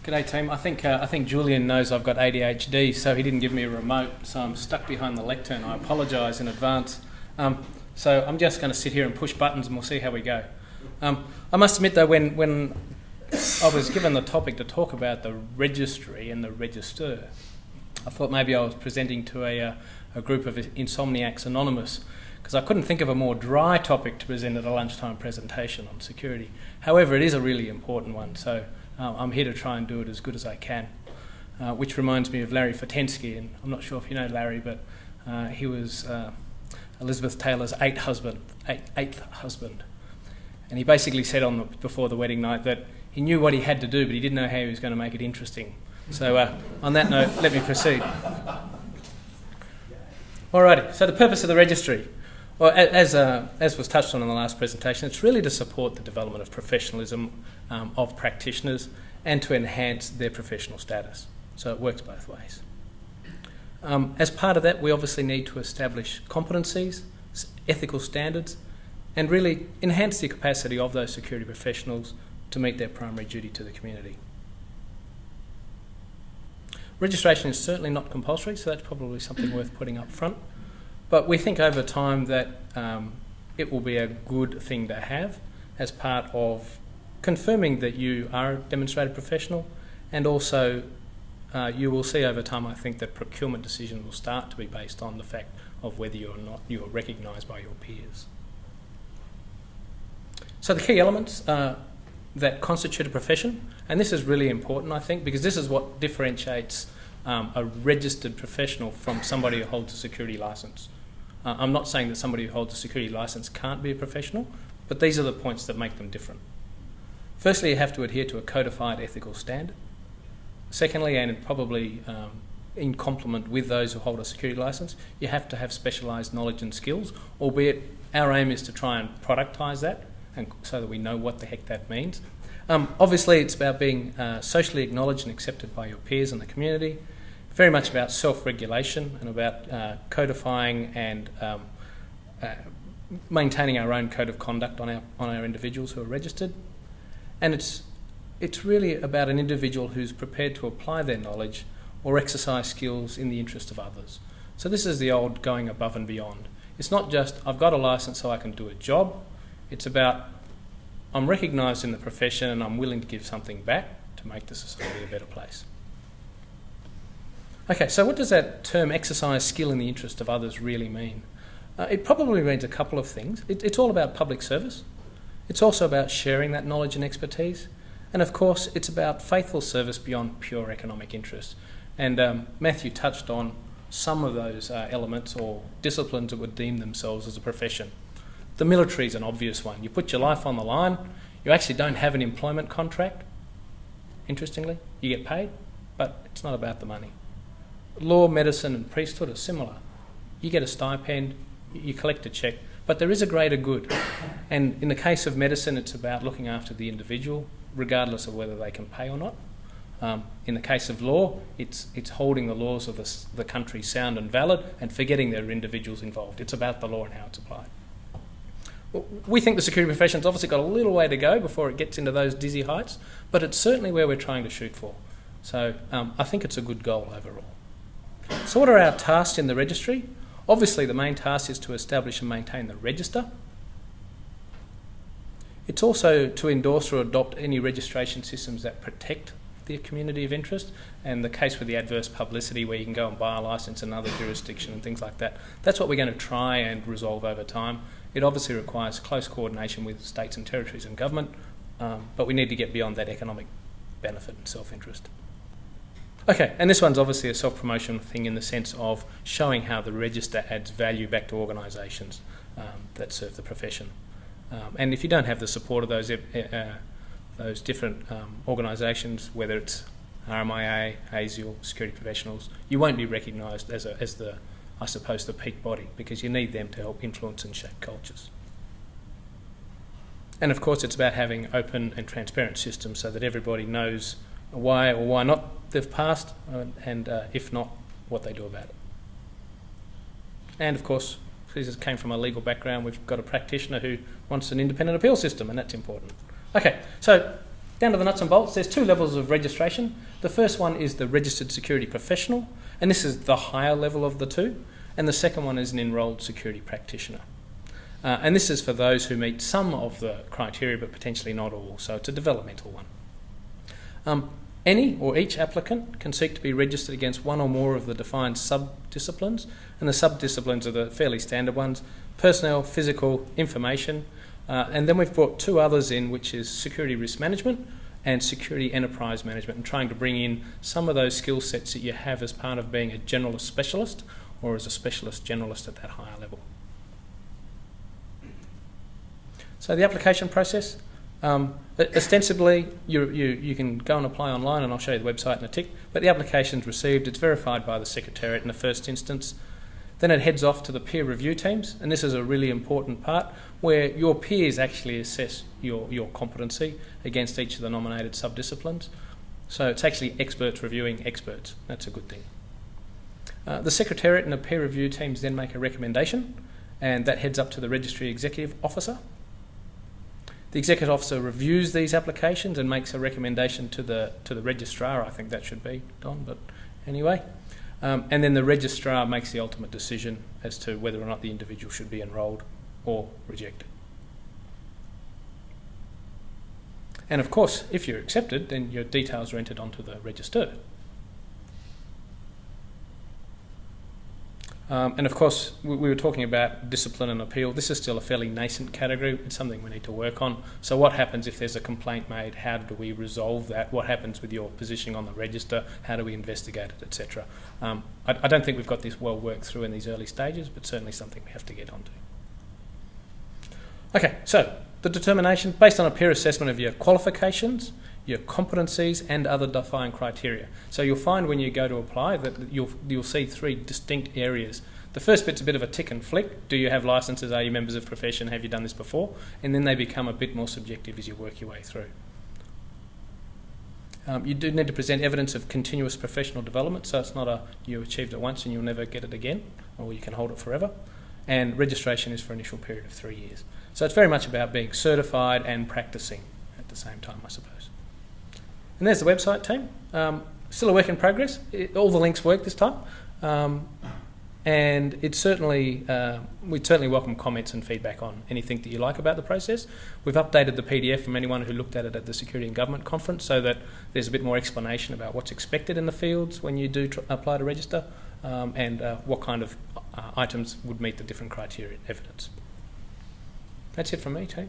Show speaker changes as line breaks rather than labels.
G'day team. I think Julian knows I've got ADHD, so he didn't give me a remote, so I'm stuck behind the lectern. I apologise in advance. So I'm just going to sit here and push buttons and we'll see how we go. I must admit though, when I was given the topic to talk about the registry and the register, I thought maybe I was presenting to a group of Insomniacs Anonymous, because I couldn't think of a more dry topic to present at a lunchtime presentation on security. However, it is a really important one, so I'm here to try and do it as good as I can, which reminds me of Larry Fatensky, and I'm not sure if you know Larry, but he was Elizabeth Taylor's eighth husband, and he basically said before the wedding night that he knew what he had to do, but he didn't know how he was going to make it interesting. So on that note, let me proceed. Alrighty, so the purpose of the registry. Well, as was touched on in the last presentation, it's really to support the development of professionalism of practitioners and to enhance their professional status. So it works both ways. As part of that, we obviously need to establish competencies, ethical standards, and really enhance the capacity of those security professionals to meet their primary duty to the community. Registration is certainly not compulsory, so that's probably something worth putting up front. But we think over time that it will be a good thing to have as part of confirming that you are a demonstrated professional, and also you will see over time, I think, that procurement decisions will start to be based on the fact of whether you are recognised by your peers. So the key elements that constitute a profession, and this is really important, I think, because this is what differentiates a registered professional from somebody who holds a security licence. I'm not saying that somebody who holds a security licence can't be a professional, but these are the points that make them different. Firstly, you have to adhere to a codified ethical standard. Secondly, and probably in complement with those who hold a security licence, you have to have specialised knowledge and skills, albeit our aim is to try and productise that, and so that we know what the heck that means. Obviously, it's about being socially acknowledged and accepted by your peers in the community, very much about self-regulation and about codifying and maintaining our own code of conduct on our individuals who are registered. And it's really about an individual who's prepared to apply their knowledge or exercise skills in the interest of others. So this is the old going above and beyond. It's not just, I've got a licence so I can do a job. It's about, I'm recognised in the profession and I'm willing to give something back to make the society a better place. Okay, so what does that term exercise skill in the interest of others really mean? It probably means a couple of things. It's all about public service. It's also about sharing that knowledge and expertise. And of course, it's about faithful service beyond pure economic interest. And Mathew touched on some of those elements or disciplines that would deem themselves as a profession. The military is an obvious one. You put your life on the line. You actually don't have an employment contract. Interestingly, you get paid, but it's not about the money. Law, medicine and priesthood are similar. You get a stipend, you collect a cheque, but there is a greater good. And in the case of medicine, it's about looking after the individual, regardless of whether they can pay or not. In the case of law, it's holding the laws of the country sound and valid and forgetting there are individuals involved. It's about the law and how it's applied. We think the security profession's obviously got a little way to go before it gets into those dizzy heights, but it's certainly where we're trying to shoot for. So I think it's a good goal overall. So what are our tasks in the registry? Obviously the main task is to establish and maintain the register. It's also to endorse or adopt any registration systems that protect the community of interest, and the case with the adverse publicity where you can go and buy a licence in another jurisdiction and things like that. That's what we're going to try and resolve over time. It obviously requires close coordination with states and territories and government, but we need to get beyond that economic benefit and self-interest. Okay, and this one's obviously a self-promotion thing in the sense of showing how the register adds value back to organisations that serve the profession. And if you don't have the support of those different organisations, whether it's RMIA, ASIAL, security professionals, you won't be recognised as the, I suppose, the peak body, because you need them to help influence and shape cultures. And of course, it's about having open and transparent systems so that everybody knows why or why not they've passed, and if not, what they do about it. And of course, this came from a legal background. We've got a practitioner who wants an independent appeal system, and that's important. Okay, so Down to the nuts and bolts, there's 2 levels of registration. The first one is the registered security professional, and this is the higher level of the 2. And the second one is an enrolled security practitioner. And this is for those who meet some of the criteria but potentially not all, so it's a developmental one. Any or each applicant can seek to be registered against one or more of the defined sub-disciplines, and the sub-disciplines are the fairly standard ones: personnel, physical, information, and then we've brought 2 others in, which is security risk management and security enterprise management, and trying to bring in some of those skill sets that you have as part of being a generalist specialist or as a specialist generalist at that higher level. So the application process, ostensibly you can go and apply online, and I'll show you the website in a tick, but the application's received, it's verified by the Secretariat in the first instance. Then it heads off to the peer review teams, and this is a really important part where your peers actually assess your competency against each of the nominated sub-disciplines. So it's actually experts reviewing experts. That's a good thing. The Secretariat and the peer review teams then make a recommendation, and that heads up to the Registry Executive Officer. The Executive Officer reviews these applications and makes a recommendation to the Registrar. I think that should be Don, but anyway. And then the Registrar makes the ultimate decision as to whether or not the individual should be enrolled or rejected. And of course, if you're accepted, then your details are entered onto the register. And of course, we were talking about discipline and appeal. This is still a fairly nascent category. It's something we need to work on. So what happens if there's a complaint made? How do we resolve that? What happens with your positioning on the register? How do we investigate it, etc.? I don't think we've got this well worked through in these early stages, but certainly something we have to get onto. Okay, so the determination based on a peer assessment of your qualifications, your competencies and other defined criteria. So you'll find when you go to apply that you'll see 3 distinct areas. The first bit's a bit of a tick and flick. Do you have licences? Are you members of profession? Have you done this before? And then they become a bit more subjective as you work your way through. You do need to present evidence of continuous professional development, so it's not you achieved it once and you'll never get it again, or you can hold it forever. And registration is for an initial period of 3 years. So it's very much about being certified and practising at the same time, I suppose. And there's the website team. Still a work in progress. All the links work this time. And it's certainly, we'd certainly welcome comments and feedback on anything that you like about the process. We've updated the PDF from anyone who looked at it at the Security and Government Conference so that there's a bit more explanation about what's expected in the fields when you do apply to register, and what kind of items would meet the different criteria and evidence. That's it from me, team.